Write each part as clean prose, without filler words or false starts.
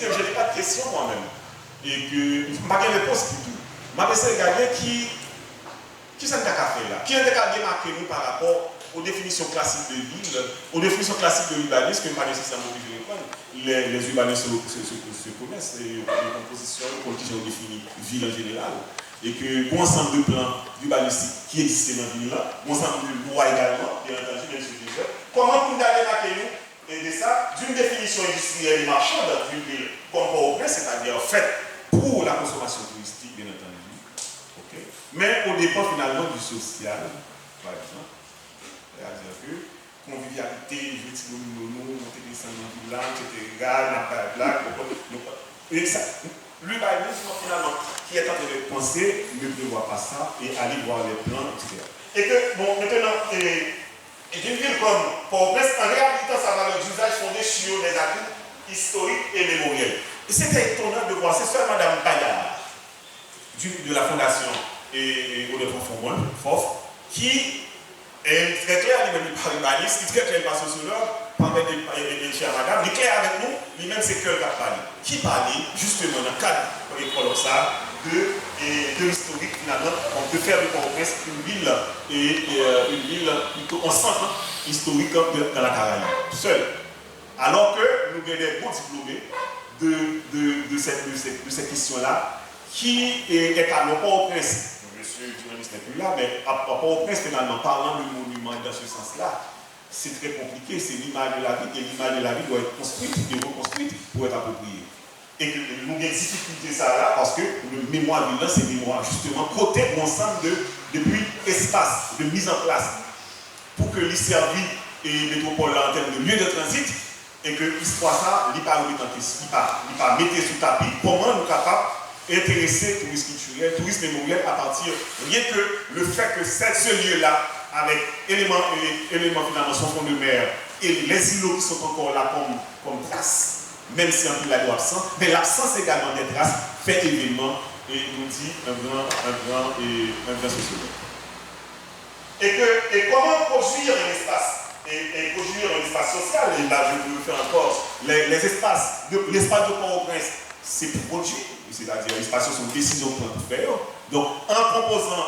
que je n'ai pas de questions moi-même. Et que je n'ai pas de réponse pour tout. Je vais essayer de regarder qui ça nous a fait là. Qui a démarqué nous par rapport aux définitions classiques de ville, aux définitions classiques de l'urbanisme, que pas nécessairement obligé de répondre. Les urbanistes se connaissent, les compositions, les politiciens ont défini ville en général. Et que bon ensemble de plans urbanistiques qui existaient dans la ville là, bon ensemble de lois également, bien entendu, bien sûr, déjà. Comment nous avons démarqué nous et de ça d'une définition industrielle et marchande d'une ville comme Port-au-Prince, c'est-à-dire faite pour la consommation touristique, bien entendu, okay. Mais au dépend finalement du social, par exemple, c'est-à-dire que convivialité, je dis nous, monter descendre dans le village, etc., n'a pas de blague, et ça. L'urbanisme, finalement, qui est en train de penser, ne prévoit pas ça et aller voir les plans, etc. Et que, bon, maintenant, d'une ville comme Port-au-Prince, en réhabilitant sa valeur d'usage fondée sur des atouts historiques et mémoriels. Et c'était étonnant de voir, c'est seulement Mme Bayard, de la Fondation et Odette Fof, qui est très clair, lui-même par urbaniste, qui est très clair par sociologue, par chère madame, il est clair avec nous, lui-même c'est que le qui parle. Qui parlait justement dans le cadre de l'école de l'historique finalement, on peut faire de Port-au-Prince une ville plutôt en centre historique dans la Caraïbe, seul. Alors que nous avons des bons diplômés de cette question-là, qui est à Port-au-Prince. Monsieur le journaliste n'est plus là, mais à Port-au-Prince, finalement, parlant du monument dans ce sens-là, c'est très compliqué, c'est l'image de la ville, et l'image de la ville doit être construite et reconstruite pour être appropriée. Et que nous avons des difficultés ça là, parce que le mémoire vivant, c'est mémoire justement côté ensemble depuis espace de mise en place pour que les services et métropole là en termes de lieu de transit, et que l'histoire ça, il pas remettre en question, il pas mettre sous tapis, comment nous sommes capables d'intéresser le tourisme culturel, le tourisme mémoriel à partir, rien que le fait que ce lieu-là, avec éléments finalement son fond de mer et les îlots qui sont encore là comme traces, même si un peu la loi absent, mais l'absence également des traces fait événement et nous dit un grand sociologue. Et comment produire un espace et produire un espace social, et là je veux faire encore l'espace de Port-au-Prince, c'est produit, c'est-à-dire l'espace sont décisions pour faire. Donc, en proposant,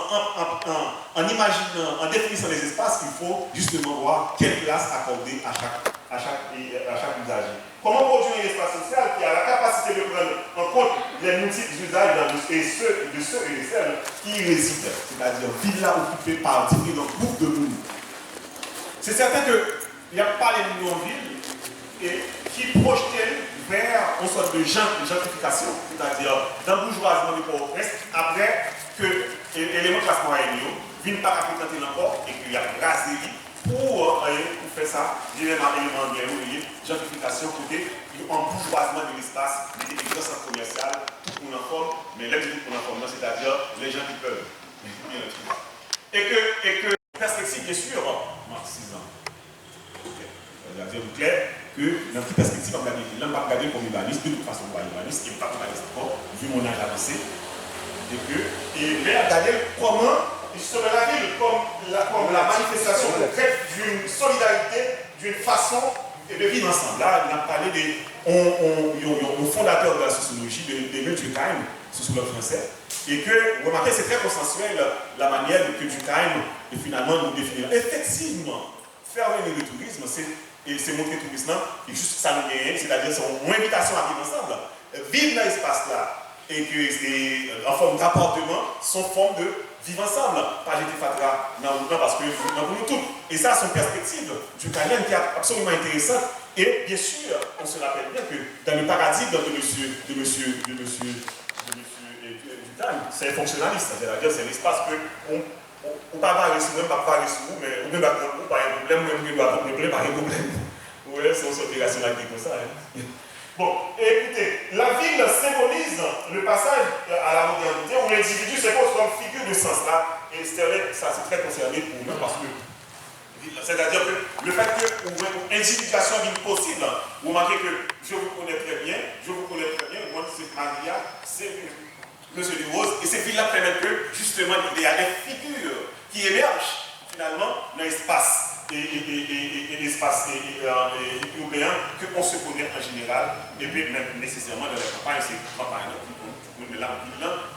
en imaginant, en définissant les espaces, il faut justement voir quelle place accorder à chaque usager. Comment produire un espace social qui a la capacité de prendre en compte les multiples usages et ceux et celles qui y résident, c'est-à-dire villas occupées par différents groupes de monde. C'est certain qu'il n'y a pas les millions de villes et qui projetaient vers une sorte de gentrification, c'est-à-dire d'embourgeoisement du Port-au-Prince, après que l'élément classe moyen viennent pas fréquenter encore et qu'il y a brasserie pour faire ça, élément bien oublié, gentrification, côté embourgeoisement de l'espace, des centres commerciales, tout pour en forme, mais là, tout pour en forme, c'est-à-dire les gens qui peuvent. Et que perspective, bien sûr, marxisant. C'est-à-dire clair que dans toute perspective, on va regarder comme urbaniste, de toute façon, on va urbaniste, qui n'est pas urbaniste encore, vu mon âge avancé. Mais regarder comment il serait la ville comme la manifestation concrète d'une solidarité, d'une façon de vivre ensemble. Là, on a parlé au fondateur de la sociologie, de Durkheim, sociologue français, et que, vous remarquez, c'est très consensuel la manière que Durkheim est finalement nous définir. Effectivement, faire venir le tourisme, c'est montrer le tourisme, et juste ça nous gagne, c'est-à-dire son invitation à vivre ensemble. Vivre dans l'espace-là, et que, en forme d'appartement, sont forme de vivre ensemble. Pas jeter fatra dans parce que nous tous. Et ça, c'est une perspective du Durkheim qui est absolument intéressante. Et bien sûr, on se rappelle bien que dans le paradigme de monsieur Durkheim, c'est fonctionnaliste, c'est-à-dire c'est l'espace que on pas parler sur même pas parler sur vous, mais on ne peut pas un problème, on ne doit pas un problème. Vous voyez, c'est une sorte de rationalité comme ça. Hein? Bon, écoutez, la ville symbolise le passage à la modernité où l'individu se pose comme figure de sens là, et ça c'est très concerné pour nous parce que c'est-à-dire que le fait que une individuation est possible, vous remarquez que je vous connais très bien, moi c'est Maria, c'est Monsieur Durose, et ces villes-là permettent que justement il y a des figures qui émergent finalement dans l'espace et l'espace urbain qu'on se connaît en général, et puis même nécessairement dans les campagnes, c'est campagne mais là,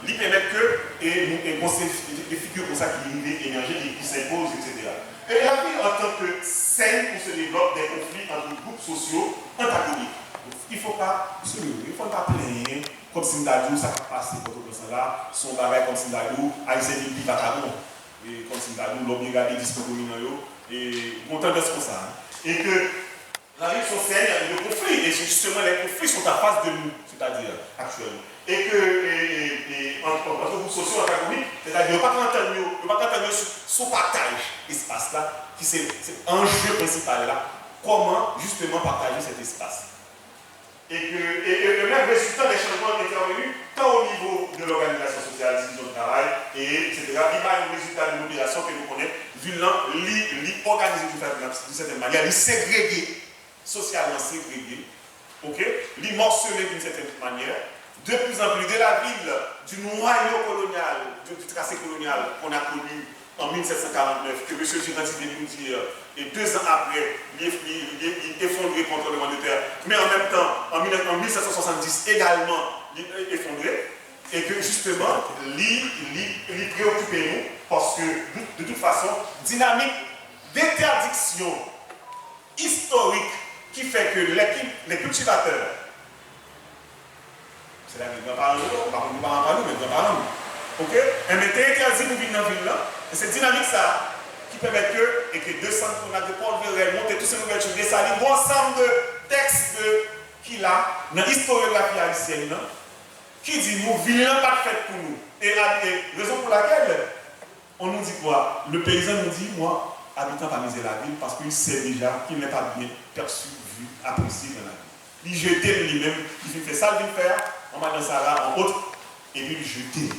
il permet que et on sait des figures comme ça qui vivent énergie qui s'imposent, etc. Et la ville en tant que scène où se développent des conflits entre groupes sociaux antagoniques. Il ne faut pas se leurrer, il ne faut pas plaindre comme Sindadou, ça va passer pour tout ça là, son bagage comme Sindadou, Aïssé Bibi Vacabon, et comme Sindadou, l'homme regarde les discours dominants, et content de ce que ça. Et que la ville sont scène de conflits, et justement les conflits sont à face de nous, c'est-à-dire actuellement. Et que entre groupes sociaux antagoniques, c'est-à-dire ne pas entendre ce partage espace là, qui c'est l'enjeu principal là, comment justement partager cet espace. Et le même résultat des changements intervenus, tant au niveau de l'organisation sociale, division de travail, etc. Il y a un résultat de l'opération que nous connaissons, violent, organisé d'une certaine manière, ségrégé, socialement ségrégé, morcelé d'une certaine manière. De plus en plus de la ville, du noyau colonial, du tracé colonial qu'on a connu en 1749, que M. Girardi vient nous dire, et 2 ans après, il est effondré contre le monde de terre, mais en même temps, en 1770 également, il est effondré, et que justement, il préoccupe nous, parce que de toute façon, dynamique d'interdiction historique qui fait que les cultivateurs, c'est la vie de grands-parents, on ne parle pas nous, mais grands-parents. Ok? Et mettez interdit pour vivre dans la ville là. Et c'est dynamique ça qui permet que, et que 200 km de Paul Verret, monter tous ces nouvelles choses, ça livre un ensemble de textes qu'il a dans l'historiographie haïtienne, qui dit nous, ville n'est pas faite pour nous. Et raison pour laquelle on nous dit quoi? Le paysan nous dit, moi, habitant pas miser la ville, parce qu'il sait déjà qu'il n'est pas bien perçu, vu, apprécié dans la ville. Il jette lui-même, il fait ça, il fait faire, on va dans ça là, en autre, et puis il jette.